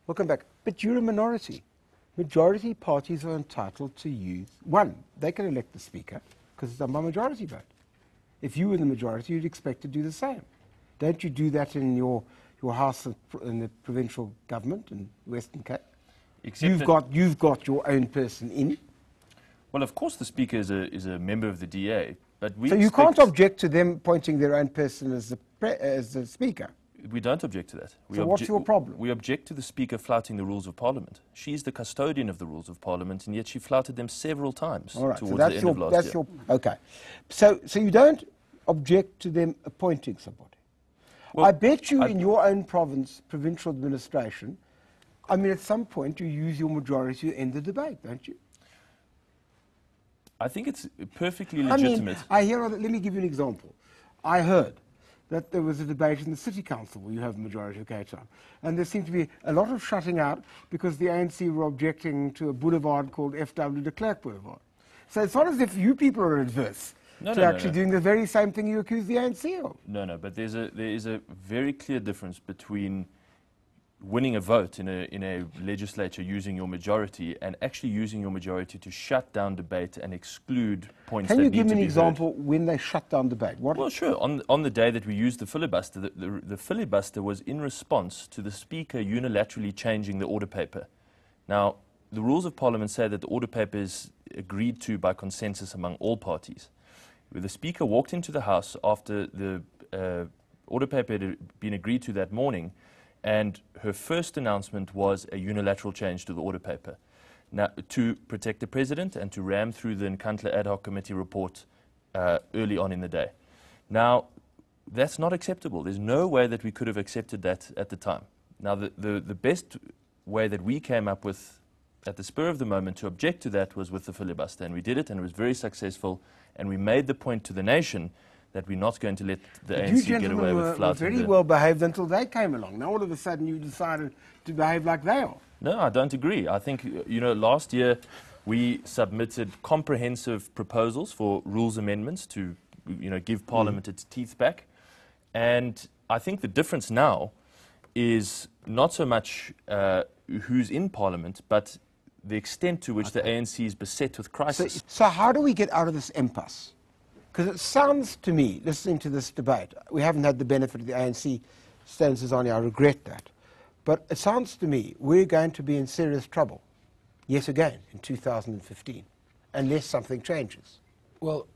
Welcome back. But you're a minority. Majority parties are entitled to use, one, they can elect the Speaker, because it's done by majority vote. If you were the majority, you'd expect to do the same. Don't you do that in your house in the provincial government in Western Cape? You've got your own person in. Well, of course the Speaker is a member of the DA, but we So you can't object to them appointing their own person as the Speaker? We don't object to that. So what's your problem? We object to the Speaker flouting the rules of Parliament. She's the custodian of the rules of Parliament, and yet she flouted them several times towards the end of last year. Okay. So you don't object to them appointing somebody? Well, I bet you in your own provincial administration, I mean, at some point you use your majority to end the debate, don't you? I think it's perfectly legitimate. I mean, let me give you an example. I heard that there was a debate in the City Council where you have a majority of Cape Town, and there seemed to be a lot of shutting out because the ANC were objecting to a boulevard called F.W. de Klerk Boulevard. So it's not as if you people are adverse to actually doing the very same thing you accuse the ANC of. No, but there is a very clear difference between winning a vote in a legislature using your majority and actually using your majority to shut down debate and exclude points that need to be heard. Can you give me an example when they shut down debate? Well, sure. On the day that we used the filibuster, the filibuster was in response to the Speaker unilaterally changing the order paper. Now, the rules of Parliament say that the order paper is agreed to by consensus among all parties. The Speaker walked into the House after the order paper had been agreed to that morning, and her first announcement was a unilateral change to the order paper, now, to protect the President and to ram through the Nkandla Ad Hoc Committee report early on in the day. Now, that's not acceptable. There's no way that we could have accepted that at the time. Now, the best way that we came up with at the spur of the moment to object to that was with the filibuster, and we did it, and it was very successful, and we made the point to the nation that we're not going to let the ANC get away with flouting. You very well behaved until they came along. Now all of a sudden you decided to behave like they are. No, I don't agree. I think, last year we submitted comprehensive proposals for rules amendments to, give Parliament its teeth back. And I think the difference now is not so much who's in Parliament, but the extent to which the ANC is beset with crisis. So how do we get out of this impasse? Because it sounds to me, listening to this debate, we haven't had the benefit of the ANC stances on it, I regret that. But it sounds to me we're going to be in serious trouble, yet again, in 2015, unless something changes. Well,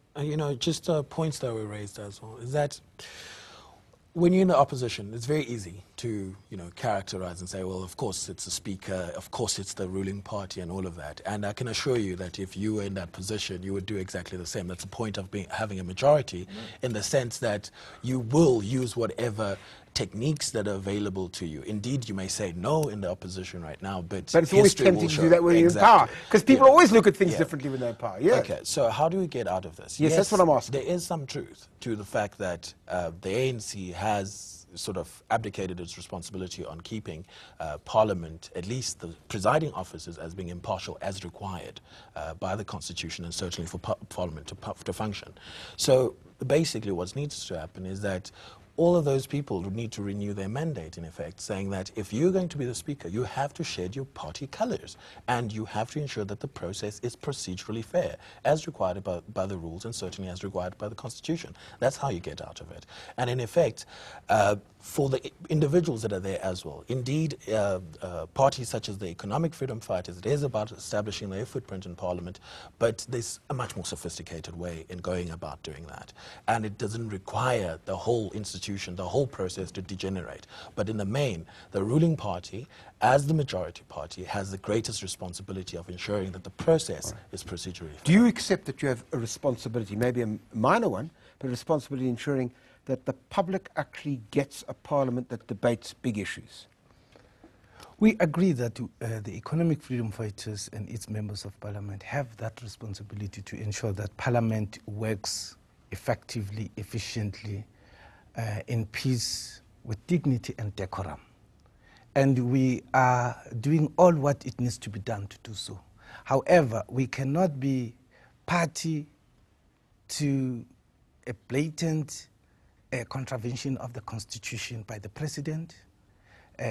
just points that were raised as well, is that when you're in the opposition, it's very easy to, characterize and say, well, of course it's the Speaker, of course it's the ruling party and all of that. And I can assure you that if you were in that position, you would do exactly the same. That's the point of having a majority, in the sense that you will use whatever techniques that are available to you. Indeed, you may say no in the opposition right now, but it's always tempting to do that when you're in power, because people always look at things differently when they're in power. Yeah. Okay, so how do we get out of this? Yes, that's what I'm asking. There is some truth to the fact that the ANC has sort of abdicated its responsibility on keeping Parliament, at least the presiding officers, as being impartial as required by the Constitution and certainly for Parliament to function. So basically what needs to happen is that all of those people need to renew their mandate, in effect, saying that if you're going to be the Speaker, you have to shed your party colours, and you have to ensure that the process is procedurally fair, as required by the rules and certainly as required by the Constitution. That's how you get out of it. And in effect, for the individuals that are there as well, indeed, parties such as the Economic Freedom Fighters, it is about establishing their footprint in Parliament, but there's a much more sophisticated way in going about doing that. And it doesn't require the whole institution, the whole process to degenerate. But in the main, the ruling party, as the majority party, has the greatest responsibility of ensuring that the process is procedurally fair. Do you accept that you have a responsibility, maybe a minor one, but a responsibility ensuring that the public actually gets a Parliament that debates big issues? We agree that the Economic Freedom Fighters and its members of Parliament have that responsibility to ensure that Parliament works effectively, efficiently, in peace, with dignity and decorum. And we are doing all what it needs to be done to do so. However, we cannot be party to a blatant contravention of the Constitution by the President,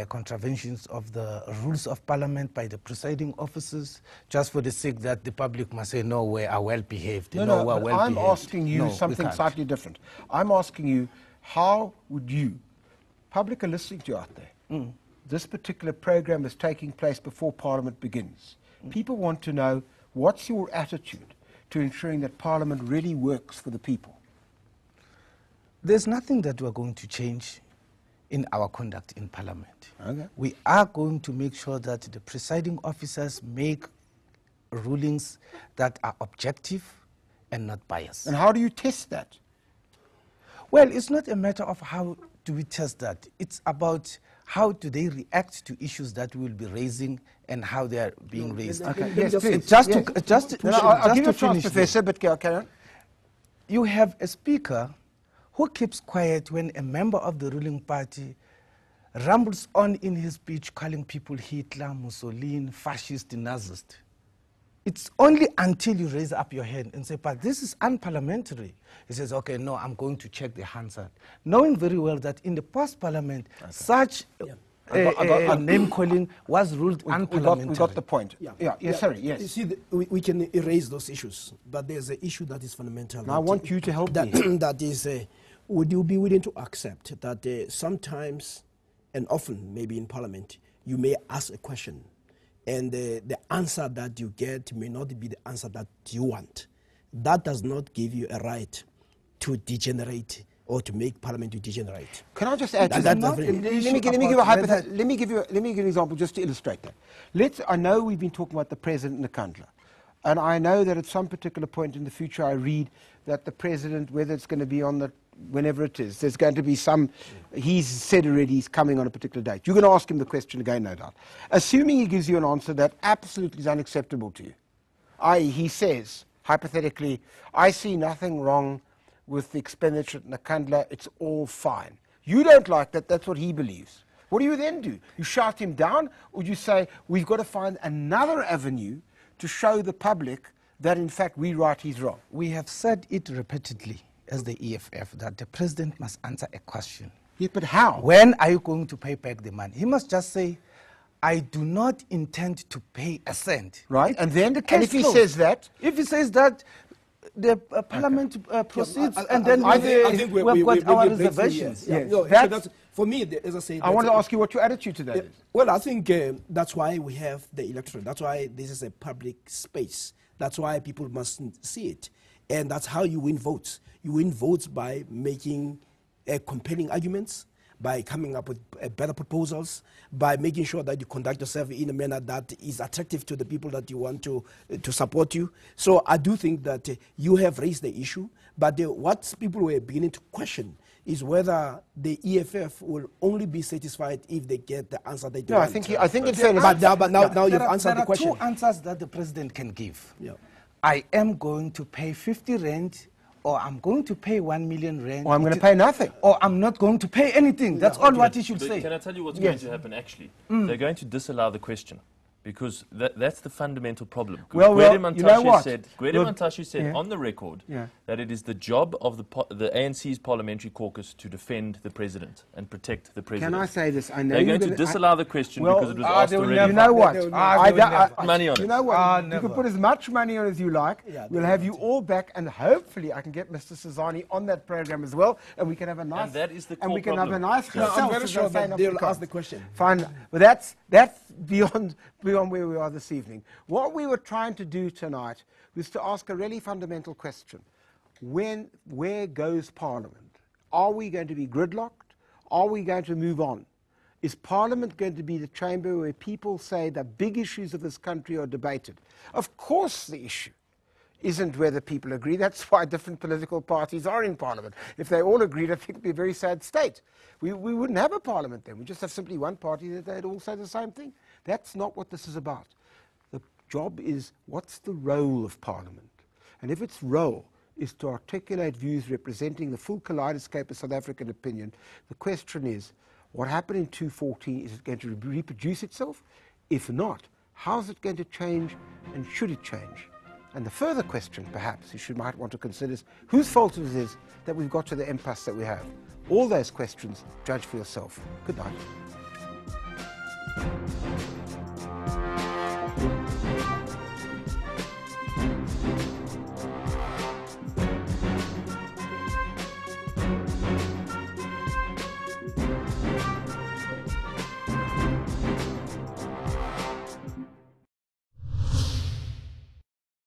contraventions of the rules of parliament by the presiding officers, just for the sake that the public must say, no, we are well behaved. No, we're but well I'm behaved. asking you No, something slightly different. I'm asking you, how would you, public are listening to you out there, this particular program is taking place before Parliament begins. People want to know, what's your attitude to ensuring that Parliament really works for the people? There's nothing that we're going to change in our conduct in Parliament. Okay. We are going to make sure that the presiding officers make rulings that are objective and not biased. And how do you test that? Well, it's not a matter of how do we test that. It's about how do they react to issues that we'll be raising and how they are being raised. Okay. Yes, please. I'll give you a chance, Professor, but carry on. You have a speaker who keeps quiet when a member of the ruling party rambles on in his speech calling people Hitler, Mussolini, fascist, Nazist. It's only until you raise up your hand and say, but this is unparliamentary. He says, okay, no, I'm going to check the Hansard. Knowing very well that in the past parliament, such name-calling was ruled unparliamentary. We got the point. Sorry, yes. You see, we can erase those issues, but there's an issue that is fundamental. Now, I want you to help me. That is, would you be willing to accept that sometimes, and often maybe in parliament, you may ask a question, and the answer that you get may not be the answer that you want. That does not give you a right to degenerate or to make parliament to degenerate. Can I just add to that? Let me give you an example just to illustrate that. I know we've been talking about the president and Nkandla, and I know that at some particular point in the future I read that the president, whether it's going to be on the whenever it is, there's going to be some, he's said already he's coming on a particular date. You're going to ask him the question again, no doubt. Assuming he gives you an answer that absolutely is unacceptable to you, i.e. he says, hypothetically, I see nothing wrong with the expenditure at Nkandla, it's all fine. You don't like that, that's what he believes. What do you then do? You shout him down, or do you say, we've got to find another avenue to show the public that in fact we're right, he's wrong? We have said it repeatedly as the EFF that the president must answer a question. Yes, but how? When are you going to pay back the money? He must just say, I do not intend to pay a cent. Right, and then and if he says that? If he says that, the parliament proceeds, and then I think we've got our reservations. Yes. Yes. That's, for me, as I say, I want to ask you what your attitude to that is. Well, I think that's why we have the electorate. That's why this is a public space. That's why people must see it. And that's how you win votes. You win votes by making compelling arguments, by coming up with better proposals, by making sure that you conduct yourself in a manner that is attractive to the people that you want to support you. So I do think that you have raised the issue, but what people were beginning to question is whether the EFF will only be satisfied if they get the answer they want. I think in fairness, but now you've answered the question. There are two answers that the president can give. Yeah. I am going to pay 50 rand, or I'm going to pay 1 million rand. or I'm going to pay nothing. Or I'm not going to pay anything. That's all what he should But say. can I tell you what's going to happen actually? They're going to disallow the question. Because that's the fundamental problem. Well, you know what? Gwede Mantashe said on the record that it is the job of the ANC's parliamentary caucus to defend the president and protect the president. Can I say this? I know they're going to disallow the question because it was asked already. You know what? Money on it. You know what? You can put as much money on as you like. We'll have you all back, and hopefully I can get Mr. Sizani on that program as well, and we can have a nice. And that is the core and we can problem. have a nice. No, I'm very sure that they'll ask the question. Fine, but that's beyond where we are this evening. What we were trying to do tonight was to ask a really fundamental question. Where goes Parliament? Are we going to be gridlocked? Are we going to move on? Is Parliament going to be the chamber where people say the big issues of this country are debated? Of course the issue isn't whether people agree. That's why different political parties are in Parliament. If they all agreed, I think it would be a very sad state. We wouldn't have a Parliament then. We just have simply one party that they'd all say the same thing. That's not what this is about. The job is, what's the role of Parliament? And if its role is to articulate views representing the full kaleidoscope of South African opinion, the question is, what happened in 2014, is it going to reproduce itself? If not, how is it going to change, and should it change? And the further question, perhaps, you might want to consider is, whose fault it is that we've got to the impasse that we have? All those questions, judge for yourself. Good night. you.